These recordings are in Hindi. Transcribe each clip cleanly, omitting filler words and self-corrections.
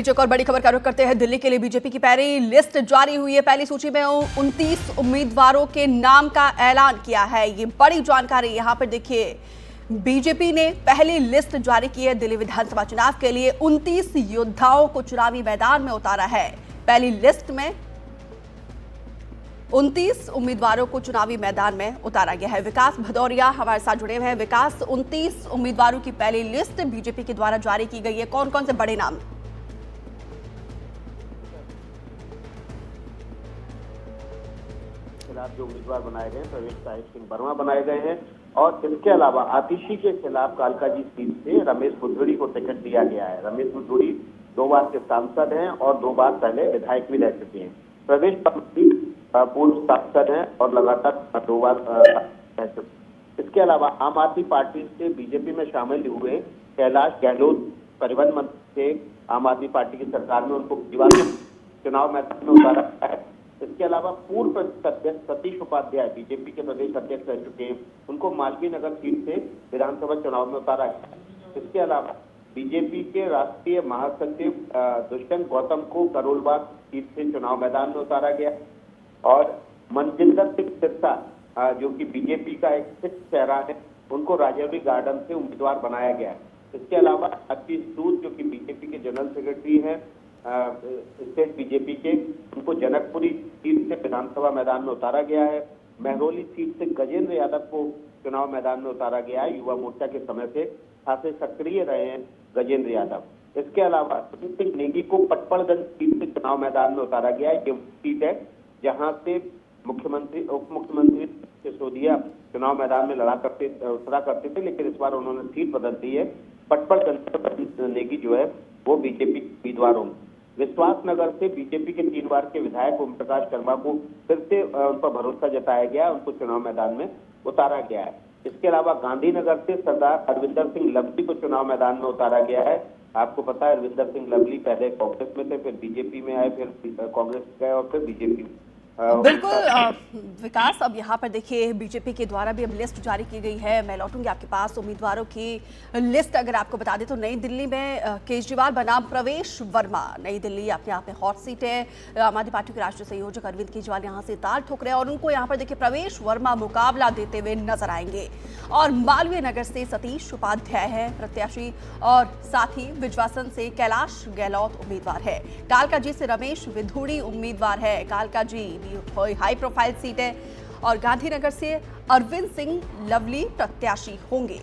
एक और बड़ी खबर का रुख करते हैं। दिल्ली के लिए बीजेपी की पहली लिस्ट जारी हुई है। पहली सूची में 29 उम्मीदवारों के नाम का ऐलान किया है। ये बड़ी जानकारी यहां पर देखिए, बीजेपी ने पहली लिस्ट जारी की है। दिल्ली विधानसभा चुनाव के लिए 29 योद्धाओं को चुनावी मैदान में उतारा है। पहली लिस्ट में 29 उम्मीदवारों को चुनावी मैदान में उतारा गया है। विकास भदौरिया हमारे साथ जुड़े हुए हैं। विकास, 29 उम्मीदवारों की पहली लिस्ट बीजेपी के द्वारा जारी की गई है। कौन कौन से बड़े नाम? जो उम्मीदवार बनाए गए हैं, प्रवेश साहिब सिंह वर्मा बनाए गए हैं और इसके अलावा आतिशी के खिलाफ कालकाजी सीट से रमेश बुद्धूड़ी को टिकट दिया गया है। रमेश बुद्धूड़ी 2 बार के सांसद हैं और 2 बार पहले विधायक भी रह चुके हैं। प्रवेश पूर्व सांसद हैं और लगातार 2 बार रह चुके। इसके अलावा आम आदमी पार्टी से बीजेपी में शामिल हुए कैलाश गहलोत परिवहन मंत्री थे। आम आदमी पार्टी की सरकार में उनको चुनाव मैदान में उतारा है। इसके अलावा पूर्व अध्यक्ष सतीश उपाध्याय बीजेपी के प्रदेश अध्यक्ष रह चुके हैं, उनको मालवीय नगर सीट से विधानसभा चुनाव में उतारा है। इसके अलावा बीजेपी के राष्ट्रीय महासचिव दुष्यंत गौतम को करोलबाग सीट से चुनाव मैदान में उतारा गया और मनजिंदर सिंह सिरसा जो कि बीजेपी का एक फिक्स चेहरा है, उनको राजौरी गार्डन से उम्मीदवार बनाया गया है। इसके अलावा आशीष सूद जो कि बीजेपी के जनरल सेक्रेटरी हैं स्टेट बीजेपी के, उनको जनकपुरी सीट से विधानसभा मैदान में उतारा गया है। महरौली सीट से गजेंद्र यादव को चुनाव मैदान में उतारा गया है। युवा मोर्चा के समय से खासे सक्रिय रहे हैं गजेंद्र यादव। इसके अलावा सिंह नेगी को पटपड़गंज सीट से चुनाव मैदान में उतारा गया है। ये सीट है जहां से मुख्यमंत्री उप मुख्यमंत्री सिसोदिया चुनाव मैदान में उतरा करते थे, लेकिन इस बार उन्होंने सीट बदल दी है। पटपड़गंज नेगी जो है वो बीजेपी उम्मीदवार होंगे। विश्वास नगर से बीजेपी के 3 बार के विधायक ओम प्रकाश शर्मा को फिर से उन पर भरोसा जताया गया, उनको चुनाव मैदान में उतारा गया है। इसके अलावा गांधीनगर से सरदार अरविंदर सिंह लवली को चुनाव मैदान में उतारा गया है। आपको पता है अरविंदर सिंह लवली पहले कांग्रेस में थे, फिर बीजेपी में आए, फिर कांग्रेस गए और फिर बीजेपी में। बिल्कुल विकास, अब यहाँ पर देखिए बीजेपी के द्वारा भी अब लिस्ट जारी की गई है। मैं लौटूंगी आपके पास उम्मीदवारों की लिस्ट। अगर आपको बता दें तो नई दिल्ली में केजरीवाल बनाम प्रवेश वर्मा। नई दिल्ली अपने आप में हॉट सीट है। आम आदमी पार्टी के राष्ट्रीय संयोजक अरविंद केजरीवाल यहाँ से ताल ठोक रहे हैं और उनको यहाँ पर देखिए प्रवेश वर्मा मुकाबला देते हुए नजर आएंगे। और मालवीय नगर से सतीश उपाध्याय है प्रत्याशी और साथ ही बिजवासन से कैलाश गहलोत उम्मीदवार है। कालकाजी से रमेश विधूड़ी उम्मीदवार है। कालकाजी हाई प्रोफाइल सीट है और गांधीनगर से अरविंद सिंह लवली प्रत्याशी होंगे।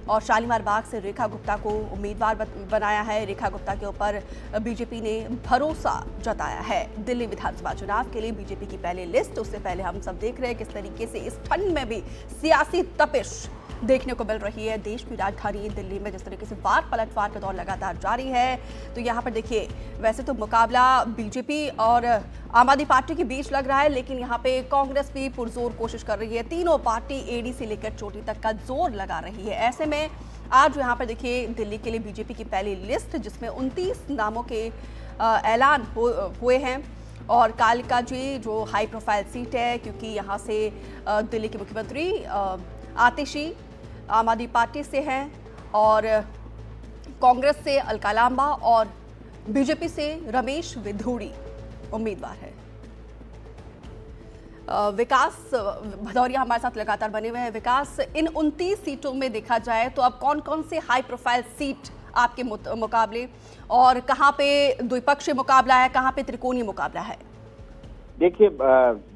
और शालीमार बाग से रेखा गुप्ता को उम्मीदवार बनाया है। रेखा गुप्ता के ऊपर बीजेपी ने भरोसा जताया है। दिल्ली विधानसभा चुनाव के लिए बीजेपी की पहली लिस्ट। उससे पहले हम सब देख रहे हैं किस तरीके से इस ठंड में भी सियासी तपिश देखने को मिल रही है। देश की राजधानी दिल्ली में जिस तरीके से वार पलटवार का दौर लगातार जारी है, तो यहाँ पर देखिए वैसे तो मुकाबला बीजेपी और आम आदमी पार्टी के बीच लग रहा है, लेकिन यहाँ पे कांग्रेस भी पुरजोर कोशिश कर रही है। तीनों पार्टी एडी से लेकर चोटी तक का जोर लगा रही है। ऐसे में आज यहाँ पर देखिए दिल्ली के लिए बीजेपी की पहली लिस्ट, जिसमें 29 नामों के ऐलान हुए हैं। और कालकाजी जो हाई प्रोफाइल सीट है, क्योंकि यहाँ से दिल्ली के मुख्यमंत्री आतिशी आम आदमी पार्टी से हैं और कांग्रेस से अलका लांबा और बीजेपी से रमेश विधूड़ी उम्मीदवार है। विकास भदौरिया हमारे साथ लगातार बने हुए हैं। विकास, इन 29 सीटों में देखा जाए तो अब कौन कौन से हाई प्रोफाइल सीट आपके मुकाबले और कहां पे द्विपक्षीय मुकाबला है, कहां पे त्रिकोणीय मुकाबला है? देखिए,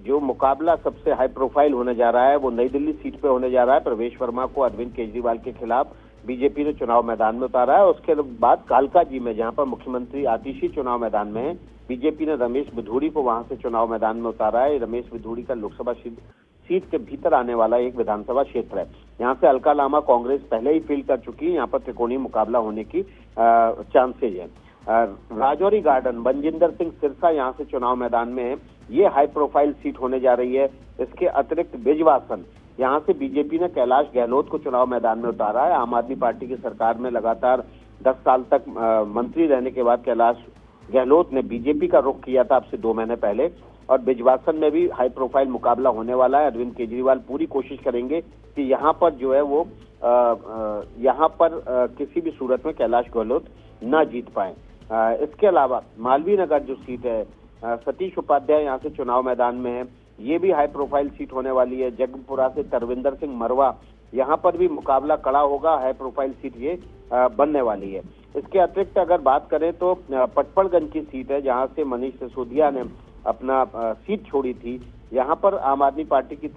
जो मुकाबला सबसे हाई प्रोफाइल होने जा रहा है वो नई दिल्ली सीट पे होने जा रहा है। प्रवेश वर्मा को अरविंद केजरीवाल के खिलाफ बीजेपी ने चुनाव मैदान में उतारा है। उसके बाद कालकाजी में, जहां पर मुख्यमंत्री आतिशी चुनाव मैदान में है, बीजेपी ने रमेश विधूड़ी को वहां से चुनाव मैदान में उतारा है। रमेश विधूड़ी का लोकसभा सीट के भीतर आने वाला एक विधानसभा क्षेत्र है। यहाँ से अलका लांबा कांग्रेस पहले ही फील कर चुकी है। यहाँ पर त्रिकोणीय मुकाबला होने की चांसेज है। राजौरी गार्डन मनजिंदर सिंह सिरसा यहाँ से चुनाव मैदान में है। ये हाई प्रोफाइल सीट होने जा रही है। इसके अतिरिक्त बिजवासन, यहाँ से बीजेपी ने कैलाश गहलोत को चुनाव मैदान में उतारा है। आम आदमी पार्टी की सरकार में लगातार 10 साल तक मंत्री रहने के बाद कैलाश गहलोत ने बीजेपी का रुख किया था अब से 2 महीने पहले। और बिजवासन में भी हाई प्रोफाइल मुकाबला होने वाला है। अरविंद केजरीवाल पूरी कोशिश करेंगे कि यहाँ पर जो है वो यहाँ पर किसी भी सूरत में कैलाश गहलोत न जीत पाए। इसके अलावा मालवीय नगर जो सीट है, सतीश उपाध्याय यहाँ से चुनाव मैदान में है, ये भी हाई प्रोफाइल सीट होने वाली है। जगपुरा से तरविंदर सिंह मरवा, यहाँ पर भी मुकाबला कड़ा होगा, हाई प्रोफाइल सीट ये बनने वाली है। इसके अतिरिक्त अगर बात करें तो पटपड़गंज की सीट है, जहाँ से मनीष सिसोदिया ने अपना सीट छोड़ी थी। यहाँ पर आम आदमी पार्टी की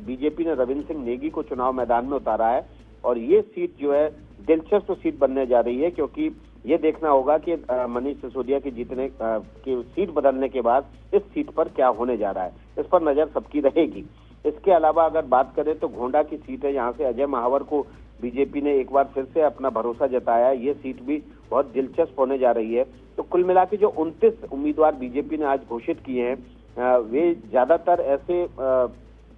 बीजेपी ने रविंद्र सिंह नेगी को चुनाव मैदान में उतारा है और ये सीट जो है दिलचस्प सीट बनने जा रही है, क्योंकि ये देखना होगा कि मनीष सिसोदिया के जीतने की सीट बदलने के बाद इस सीट पर क्या होने जा रहा है, इस पर नजर सबकी रहेगी। इसके अलावा अगर बात करें तो गोंडा की सीट है, यहाँ से अजय महावर को बीजेपी ने एक बार फिर से अपना भरोसा जताया है। ये सीट भी बहुत दिलचस्प होने जा रही है। तो कुल मिला के जो 29 उम्मीदवार बीजेपी ने आज घोषित किए हैं, वे ज्यादातर ऐसे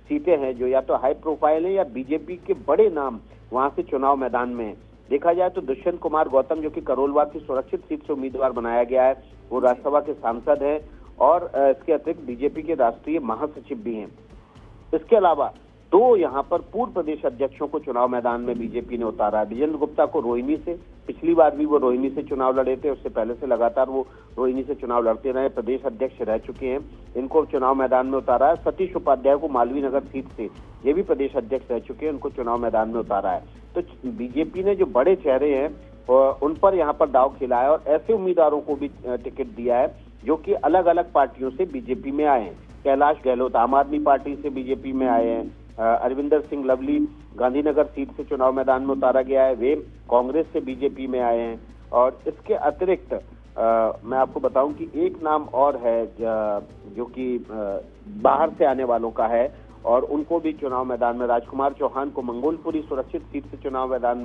सीटें हैं जो या तो हाई प्रोफाइल है या बीजेपी के बड़े नाम वहां से चुनाव मैदान में है। देखा जाए तो दुष्यंत कुमार गौतम, जो कि करोलबाग की सुरक्षित सीट से उम्मीदवार बनाया गया है, वो राज्यसभा के सांसद हैं और इसके अतिरिक्त बीजेपी के राष्ट्रीय महासचिव भी हैं। इसके अलावा 2 यहाँ पर पूर्व प्रदेश अध्यक्षों को चुनाव मैदान में बीजेपी ने उतारा है। विजेंद्र गुप्ता को रोहिणी से, पिछली बार भी वो रोहिणी से चुनाव लड़े थे, उससे पहले से लगातार वो रोहिणी से चुनाव लड़ते रहे, प्रदेश अध्यक्ष रह चुके हैं, इनको चुनाव मैदान में उतारा है। सतीश उपाध्याय को मालवीय नगर सीट से, ये भी प्रदेश अध्यक्ष रह चुके हैं, उनको चुनाव मैदान में उतारा है। तो बीजेपी ने जो बड़े चेहरे हैं उन पर यहाँ पर दांव खेला है और ऐसे उम्मीदवारों को भी टिकट दिया है जो कि अलग अलग पार्टियों से बीजेपी में आए हैं। कैलाश गहलोत आम आदमी पार्टी से बीजेपी में आए हैं, अरविंदर सिंह लवली गांधीनगर सीट से चुनाव मैदान में उतारा गया है, वे कांग्रेस से बीजेपी में आए हैं। और इसके अतिरिक्त मैं आपको बताऊं कि एक नाम और है जो कि बाहर से आने वालों का है और उनको भी चुनाव मैदान में, राजकुमार चौहान को मंगोलपुरी सुरक्षित सीट से चुनाव मैदान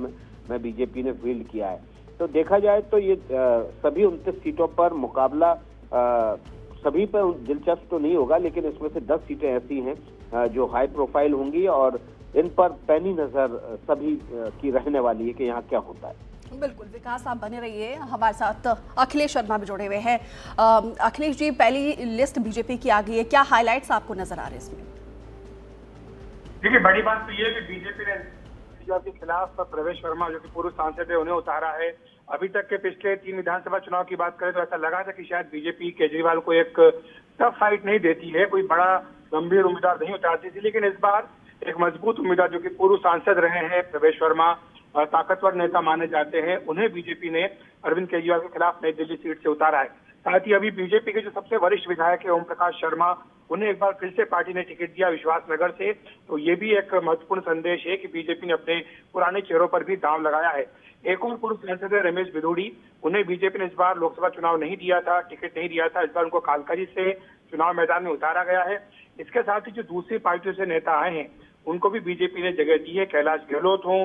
में बीजेपी ने फील्ड किया है। तो देखा जाए तो ये सभी 29 सीटों पर मुकाबला सभी पर दिलचस्प तो नहीं होगा, लेकिन इसमें से 10 सीटें ऐसी हैं जो हाई प्रोफाइल होंगी और इन पर पैनी नजर सभी की रहने वाली है कि यहाँ क्या होता है। बिल्कुल विकास, आप बने रहिए। हमारे साथ अखिलेश शर्मा भी जुड़े हुए हैं। अखिलेश जी, पहली लिस्ट बीजेपी की आ गई है, क्या हाइलाइट्स आपको नजर आ रहे हैं इसमें? देखिए, बड़ी बात तो ये है कि बीजेपी ने के खिलाफ प्रवेश वर्मा जो कि पूर्व सांसद है उन्हें उतारा है। अभी तक के पिछले 3 विधानसभा चुनाव की बात करें तो ऐसा लगा था कि शायद बीजेपी केजरीवाल को एक टफ फाइट नहीं देती है, कोई बड़ा गंभीर उम्मीदवार नहीं उतारती थी, लेकिन इस बार एक मजबूत उम्मीदवार जो कि पूर्व सांसद रहे हैं प्रवेश वर्मा, ताकतवर नेता माने जाते हैं, उन्हें बीजेपी ने अरविंद केजरीवाल के खिलाफ नई दिल्ली सीट से उतारा है। साथ ही अभी बीजेपी के जो सबसे वरिष्ठ विधायक है ओम प्रकाश शर्मा, उन्हें एक बार फिर से पार्टी ने टिकट दिया विश्वासनगर से। तो ये भी एक महत्वपूर्ण संदेश है कि बीजेपी ने अपने पुराने चेहरों पर भी दांव लगाया है। एक और पूर्व सांसद है रमेश बिधूड़ी, उन्हें बीजेपी ने इस बार लोकसभा चुनाव नहीं दिया था, टिकट नहीं दिया था, इस बार उनको कालकाजी से चुनाव मैदान में उतारा गया है। इसके साथ ही जो दूसरी पार्टियों से नेता आए हैं उनको भी बीजेपी ने जगह दी है, कैलाश गहलोत हो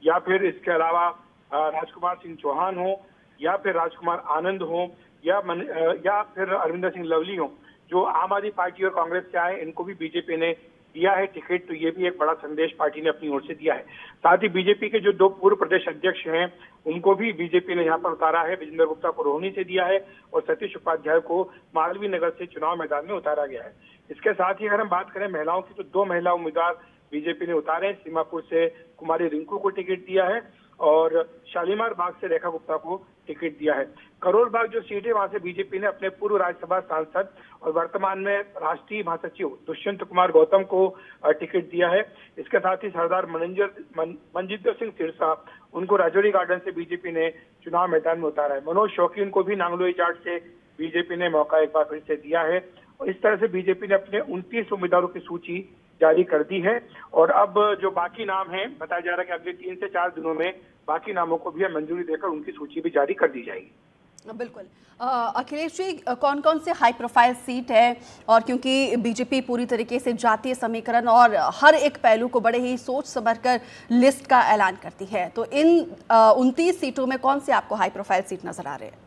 या फिर इसके अलावा राजकुमार सिंह चौहान हो या फिर राजकुमार आनंद हो या फिर अरविंदर सिंह लवली हो, जो आम आदमी पार्टी और कांग्रेस से आए, इनको भी बीजेपी ने दिया है टिकट। तो ये भी एक बड़ा संदेश पार्टी ने अपनी ओर से दिया है। साथ ही बीजेपी के जो 2 पूर्व प्रदेश अध्यक्ष हैं उनको भी बीजेपी ने यहाँ पर उतारा है। विजेंद्र गुप्ता को रोहिणी से दिया है और सतीश उपाध्याय को मालवीय नगर से चुनाव मैदान में उतारा गया है। इसके साथ ही अगर हम बात करें महिलाओं की तो 2 महिला उम्मीदवार बीजेपी ने उतारे। सीमापुर से कुमारी रिंकू को टिकट दिया है और शालीमार बाग से रेखा गुप्ता को टिकट दिया है। करोल बाग जो सीट है वहां से बीजेपी ने अपने पूर्व राज्यसभा सांसद और वर्तमान में राष्ट्रीय महासचिव दुष्यंत कुमार गौतम को टिकट दिया है। इसके साथ ही सरदार मनजिंदर सिंह सिरसा, उनको राजौरी गार्डन से बीजेपी ने चुनाव मैदान में उतारा है। मनोज शौकीन को भी नांगलोई जाट से बीजेपी ने मौका एक बार फिर से दिया है। और इस तरह से बीजेपी ने अपने 29 उम्मीदवारों की सूची जारी कर दी है और अब जो बाकी नाम हैं, बताया जा रहा है कि अगले 3 से 4 दिनों में बाकी नामों को भी मंजूरी देकर उनकी सूची भी जारी कर दी जाएगी। बिल्कुल। अखिलेश जी, कौन कौन से हाई प्रोफाइल सीट है? और क्योंकि बीजेपी पूरी तरीके से जातीय समीकरण और हर एक पहलू को बड़े ही सोच समझकर लिस्ट का ऐलान करती है, तो इन 29 सीटों में कौन से आपको हाई प्रोफाइल सीट नजर आ रहे हैं?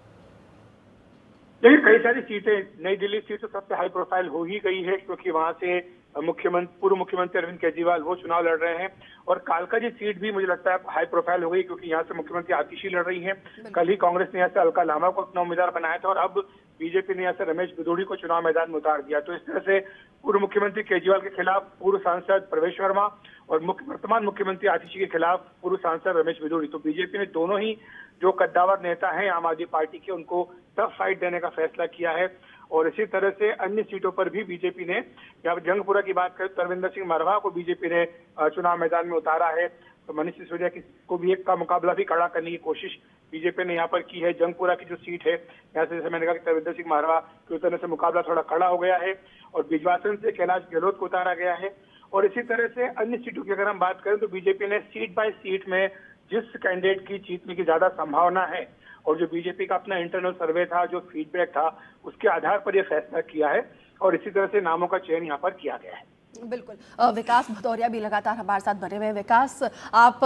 देखिए कई सारी सीटें, नई दिल्ली सीट तो सबसे हाई प्रोफाइल हो ही गई है क्योंकि वहां से पूर्व मुख्यमंत्री अरविंद केजरीवाल वो चुनाव लड़ रहे हैं। और कालका जी सीट भी मुझे लगता है हाई प्रोफाइल हो गई क्योंकि यहाँ से मुख्यमंत्री आतिशी लड़ रही हैं। कल ही कांग्रेस ने यहाँ से अलका लामा को अपना उम्मीदवार बनाया था और अब बीजेपी ने यहाँ से रमेश बिधूड़ी को चुनाव मैदान में उतार दिया। तो इस तरह से पूर्व मुख्यमंत्री केजरीवाल के खिलाफ पूर्व सांसद प्रवेश वर्मा और वर्तमान मुख्यमंत्री आतिशी के खिलाफ पूर्व सांसद रमेश बिधूड़ी। तो बीजेपी ने दोनों ही जो कद्दावर नेता हैं आम आदमी पार्टी के, उनको टफ फाइट देने का फैसला किया है। और इसी तरह से अन्य सीटों पर भी बीजेपी ने, यहाँ जंगपुरा की बात करें तो तरविंदर सिंह मरवा को बीजेपी ने चुनाव मैदान में उतारा है। तो मनीष सिसोदिया को भी एक का मुकाबला भी खड़ा करने की कोशिश बीजेपी ने यहाँ पर की है। जंगपुरा की जो सीट है यहाँ से, जैसे मैंने कहा कि तरविंदर सिंह मरवा के उतरने से मुकाबला थोड़ा खड़ा हो गया है और बिजवासन से कैलाश गहलोत को उतारा गया है। और इसी तरह से अन्य सीटों की अगर हम बात करें तो बीजेपी ने सीट बाय सीट में जिस कैंडिडेट की जीतने की ज्यादा संभावना है और जो बीजेपी का अपना इंटरनल सर्वे था, जो फीडबैक था, उसके आधार पर यह फैसला किया है और इसी तरह से नामों का चयन यहाँ पर किया गया है। बिल्कुल। विकास भदौरिया भी लगातार हमारे साथ बने हुए हैं। विकास, आप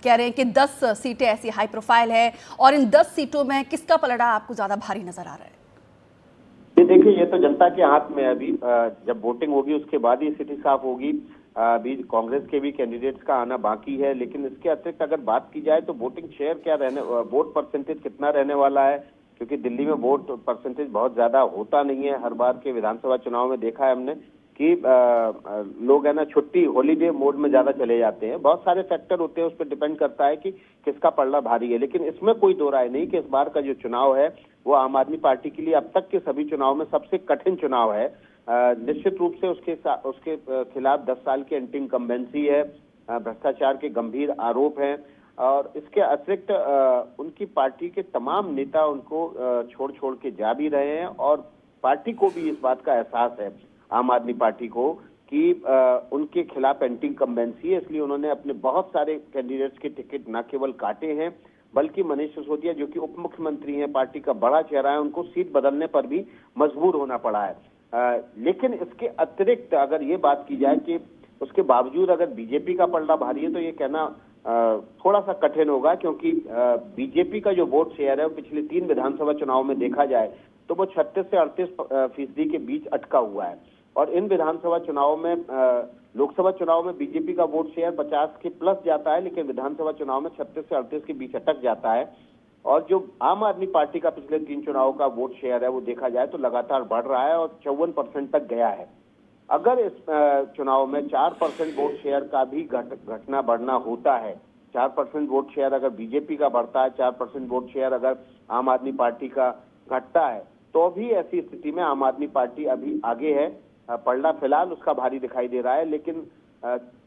कह रहे हैं कि 10 सीटें ऐसी हाई प्रोफाइल है और इन 10 सीटों में किसका पलड़ा आपको ज्यादा भारी नजर आ रहा है? ये देखिए, ये तो जनता के हाथ में है। अभी जब वोटिंग होगी उसके बाद ही स्थिति साफ होगी। अभी कांग्रेस के भी कैंडिडेट्स का आना बाकी है, लेकिन इसके अतिरिक्त अगर बात की जाए तो वोटिंग शेयर क्या रहने, वोट परसेंटेज कितना रहने वाला है, क्योंकि दिल्ली में वोट परसेंटेज बहुत ज्यादा होता नहीं है। हर बार के विधानसभा चुनाव में देखा है हमने कि लोग है ना छुट्टी हॉलीडे मोड में ज्यादा चले जाते हैं। बहुत सारे फैक्टर होते हैं, उस पर डिपेंड करता है कि किसका पलड़ा भारी है। लेकिन इसमें कोई दो राय नहीं कि इस बार का जो चुनाव है वो आम आदमी पार्टी के लिए अब तक के सभी चुनाव में सबसे कठिन चुनाव है। निश्चित रूप से उसके खिलाफ 10 साल की एंटी इनकम्बेंसी है, भ्रष्टाचार के गंभीर आरोप हैं और इसके अतिरिक्त उनकी पार्टी के तमाम नेता उनको छोड़ छोड़ के जा भी रहे हैं और पार्टी को भी इस बात का एहसास है, आम आदमी पार्टी को, कि उनके खिलाफ एंटी इनकम्बेंसी है। इसलिए उन्होंने अपने बहुत सारे कैंडिडेट्स के टिकट न केवल काटे हैं बल्कि मनीष सिसोदिया जो कि उप मुख्यमंत्री हैं, पार्टी का बड़ा चेहरा है, उनको सीट बदलने पर भी मजबूर होना पड़ा है। लेकिन इसके अतिरिक्त अगर ये बात की जाए कि उसके बावजूद अगर बीजेपी का पलड़ा भारी है तो ये कहना थोड़ा सा कठिन होगा, क्योंकि बीजेपी का जो वोट शेयर है वो पिछले 3 विधानसभा चुनाव में देखा जाए तो वो 36 से 38% के बीच अटका हुआ है। और इन विधानसभा चुनाव में, लोकसभा चुनाव में बीजेपी का वोट शेयर 50 के प्लस जाता है, लेकिन विधानसभा चुनाव में 36 से 38 के बीच अटक जाता है। और जो आम आदमी पार्टी का पिछले 3 चुनाव का वोट शेयर है वो देखा जाए तो लगातार बढ़ रहा है और 54% तक गया है। अगर इस चुनाव में 4% वोट शेयर का भी घटना बढ़ना होता है, 4% वोट शेयर अगर बीजेपी का बढ़ता है, 4% वोट शेयर अगर आम आदमी पार्टी का घटता है, तो भी ऐसी स्थिति में आम आदमी पार्टी अभी आगे है। पलड़ा फिलहाल उसका भारी दिखाई दे रहा है, लेकिन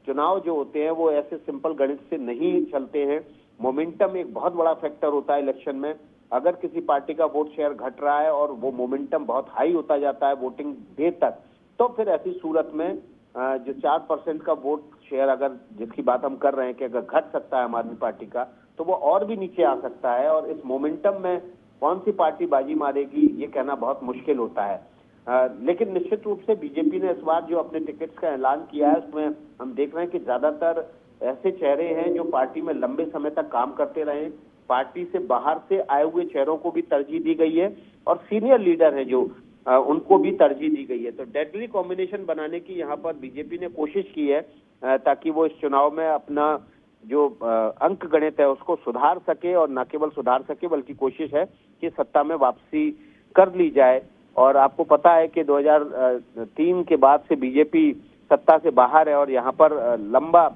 चुनाव जो होते हैं वो ऐसे सिंपल गणित से नहीं चलते हैं। मोमेंटम एक बहुत बड़ा फैक्टर होता है इलेक्शन में। अगर किसी पार्टी का वोट शेयर घट रहा है और वो मोमेंटम बहुत हाई होता जाता है वोटिंग डे तक, तो फिर ऐसी सूरत में जो 4% का वोट शेयर अगर जिसकी बात हम कर रहे हैं कि अगर घट सकता है आम आदमी पार्टी का, तो वो और भी नीचे आ सकता है। और इस मोमेंटम में कौन सी पार्टी बाजी मारेगी ये कहना बहुत मुश्किल होता है। लेकिन निश्चित रूप से बीजेपी ने इस बार जो अपने टिकट्स का ऐलान किया है उसमें हम देख रहे हैं कि ज्यादातर ऐसे चेहरे हैं जो पार्टी में लंबे समय तक काम करते रहे। पार्टी से बाहर से आए हुए चेहरों को भी तरजीह दी गई है और सीनियर लीडर हैं जो उनको भी तरजीह दी गई है। तो डेडली कॉम्बिनेशन बनाने की यहाँ पर बीजेपी ने कोशिश की है ताकि वो इस चुनाव में अपना जो अंक गणित है उसको सुधार सके और न केवल सुधार सके बल्कि कोशिश है कि सत्ता में वापसी कर ली जाए। और आपको पता है कि 2003 के बाद से बीजेपी सत्ता से बाहर है और यहाँ पर लंबा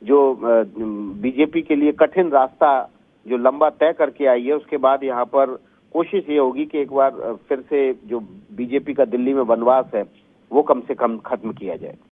जो बीजेपी के लिए कठिन रास्ता जो लंबा तय करके आई है, उसके बाद यहाँ पर कोशिश ये होगी कि एक बार फिर से जो बीजेपी का दिल्ली में वनवास है वो कम से कम खत्म किया जाए।